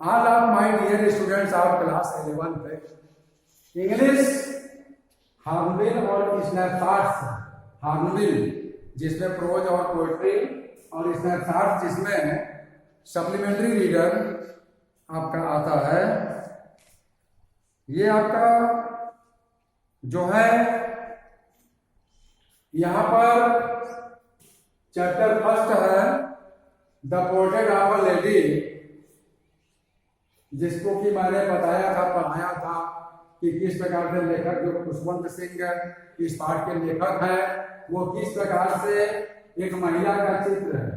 All of my dear students of class 11th, English Hornbill और Snapshots, हार्मविल जिसमें pros और poetry और snapshots जिसमें सप्लीमेंट्री रीडर आपका आता है। ये आपका जो है यहाँ पर चैप्टर फर्स्ट है the portrait of a lady, जिसको कि मैंने बताया था, पढ़ाया था कि किस प्रकार से लेखक जो खुशवंत सिंह इस पाठ के लेखक हैं, वो किस प्रकार से एक महिला का चित्र है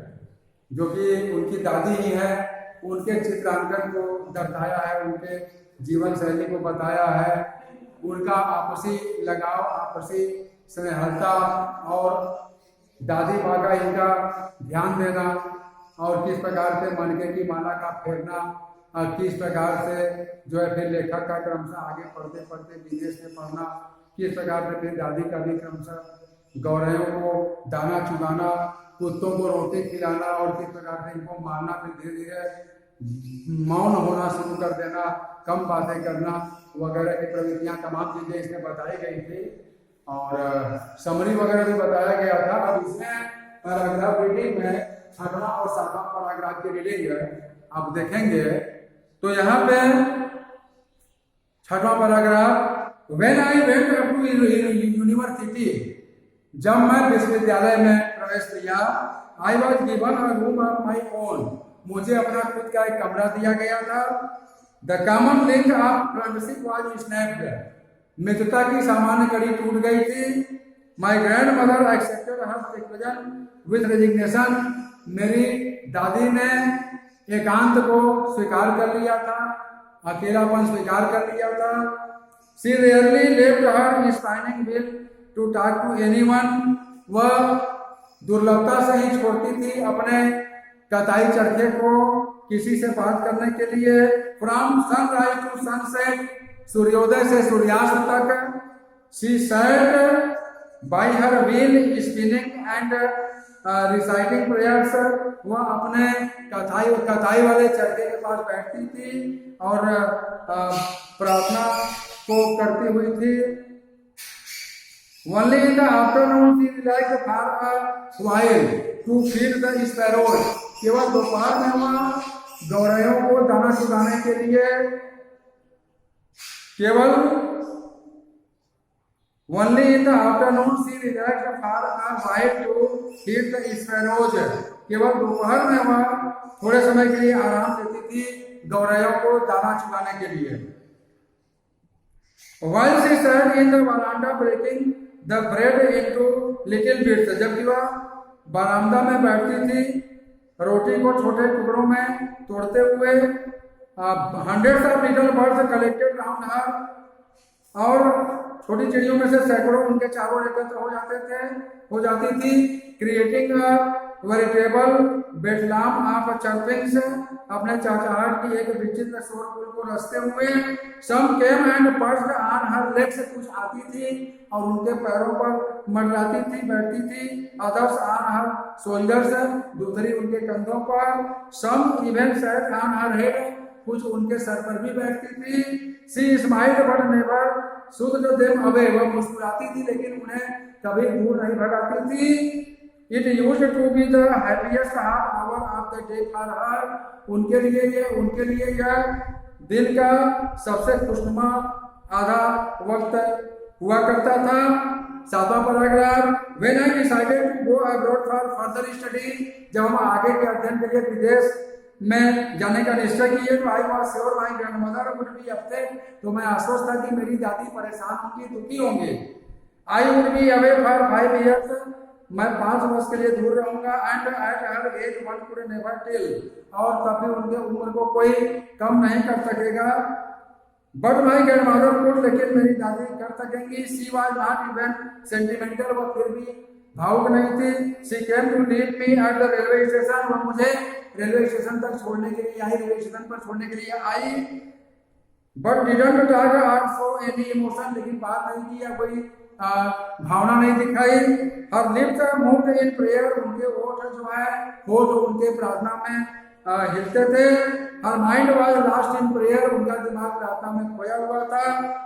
जो कि उनकी दादी ही है, उनके चित्रांकन को दर्शाया है, उनके जीवन शैली को बताया है, उनका आपसी लगाव, आपसी स्नेहलता और दादी माँ का इनका ध्यान देना और किस प्रकार से मनके की माला का फेरना, किस प्रकार से जो है फिर लेखक का क्रमशः आगे पढ़ते पढ़ते विदेश में पढ़ना, किस प्रकार से फिर दादी का भी क्रमशः गौरवों को दाना चुगाना, कुत्तों को रोटी खिलाना और किस प्रकार से इनको मारना, फिर धीरे धीरे मौन होना शुरू कर देना, कम बातें करना वगैरह की प्रवृत्तियां, तमाम चीजें इसमें बताई गई थी और समरी वगैरह भी बताया गया था। अब इसमें पैराग्राफ रीडिंग में 6वां और 7वां पैराग्राफ की रीडिंग है, आप देखेंगे तो यहाँ पे 6वां paragraph, when I went up to university, जब मैं विश्वविद्यालय में प्रवेश किया, I was given a room of my own, मुझे अपना खुद का एक कमरा दिया गया था। The common link of friendship was snapped, मित्रता की सामान्य कड़ी टूट गई थी। My grandmother accepted her situation with resignation, मेरी दादी ने एकांत को स्वीकार कर लिया था, अकेलापन स्वीकार कर लिया था। She rarely left her spinning wheel to talk to anyone, वह दुर्लभता से ही छोड़ती थी अपने कताई चरखे को किसी से बात करने के लिए। फ्रॉम सनराइज टू सनसेट, सूर्योदय से सूर्यास्त तक। She set bye her wheel spinning and reciting prayers, वह अपने कथाई वाले चरखे के पास बैठती थी और प्रार्थना को करती हुई थी। Only in the afternoon she relaxed for a while to feed the sparrows, केवल दोपहर में वह गौरैयों को दाना चुगाने के लिए केवल Only in the afternoon she relaxed for a while to feed the sparrows, केवल दोपहर में वह थोड़े समय के लिए आराम देती थी गौरैयों को दाना चुगाने के लिए। While she sat in the veranda breaking the bread into little bits, जबकि वह बरामदा में बैठती थी रोटी को छोटे टुकड़ों में तोड़ते हुए। hundreds of little birds collected round her, और छोटी चिड़ियों में से सैकड़ों उनके चारों एकत्र हो जाती थी। Creating veritable bedlam of chirpings, अपने चहचहाट की एक विचित्र शोरगुल को रचते हुए। Some came and perched on her legs, कुछ आती थी और उनके पैरों पर मंडराती थी, बैठती थी। अदर्स ऑन हर शोल्डर्स, दूसरी उनके कंधों पर। Some even sat on her head, कुछ उनके सर पर भी बैठती थी। She smiled but never shooed them away, वह मुस्कुराती थी लेकिन उन्हें कभी दूर नहीं भगाती थी। It used to be the happiest half hour of the day for her, उनके लिए यह दिन का सबसे खुशनुमा आधा वक्त हुआ करता था। 7वां paragraph, when I decided to go abroad for further study, जब हम आगे के अध्ययन के लिए विदेश में जाने का निश्चय किए, तो I was sure my grandmother would be upset, तो मैं आश्वस्त था कि मेरी दादी परेशान होंगी, दुखी होंगे। I would be away for 5 years, मैं 5 वर्ष के लिए दूर रहूंगा। And at her age one could never tell, और तब भी उनके उम्र को कोई कम नहीं कर सकेगा। बट माई ग्रैंडमदर कुड, लेकिन मेरी दादी कर सकेंगी। She was not even sentimental, वह फिर भी भावुक नहीं थी। She came to leave me at the railway station, वह मुझे रेलवे स्टेशन तक छोड़ने के लिए आई, रेलवे स्टेशन पर छोड़ने के लिए आई। बट डिडंट टॉक और शो एनी इमोशन, लेकिन बात नहीं की या कोई भावना नहीं दिखाई। हर लिप्स मूव्ड इन प्रेयर, उनके होठ जो है होठ उनके प्रार्थना में हिलते थे। Her mind was last in prayer, उनका दिमाग प्रार्थना में खोया हुआ था।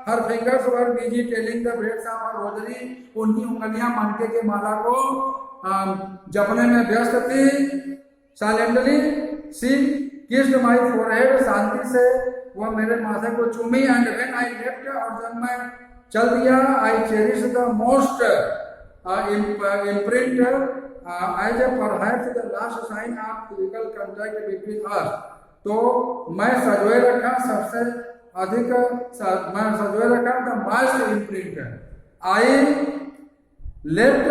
हर fingers were busy telling the breads of her rosary, उनकी उंगलियां मनके के माला को जपने में व्यस्त थी। Silently she kissed my forehead, शांति से वह मेरे माथे को चूमी। एंड व्हेन आई लेफ्ट, और जब मैं चल दिया, I cherish the most imprint as perhaps the last sign of physical contact between us. तो मैं सजोए रखा सबसे अधिक, मैं सजोए रखा the most imprint I left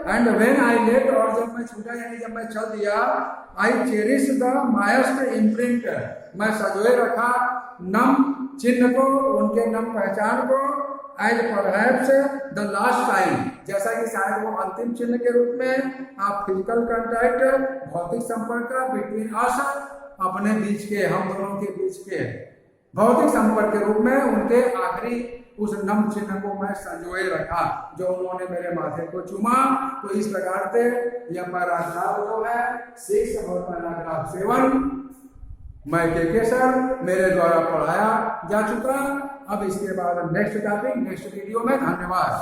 and when I left, और जब मैं छूटा यानी जब मैं चल दिया, I cherish the mist imprint, मैं सजोए रखा नम चिन्ह को, उनके नम पहचान को। As perhaps the last sign, जैसा कि शायद वो अंतिम चिन्ह के रूप में आप फिजिकल कांटेक्ट, भौतिक संपर्क बिटवीन अस, अपने बीच के, हम दोनों के बीच के भौतिक संपर्क के रूप में उनके आखिरी उस नम चिन्ह को मैं संजोए रखा जो उन्होंने मेरे माथे को चूमा। तो इस प्रकार से यह पैराग्राफ जो है 6 और पैराग्राफ 7 माइकल सर मेरे द्वारा पढ़ाया जा चुका। अब इसके बाद नेक्स्ट टॉपिक नेक्स्ट वीडियो में। धन्यवाद।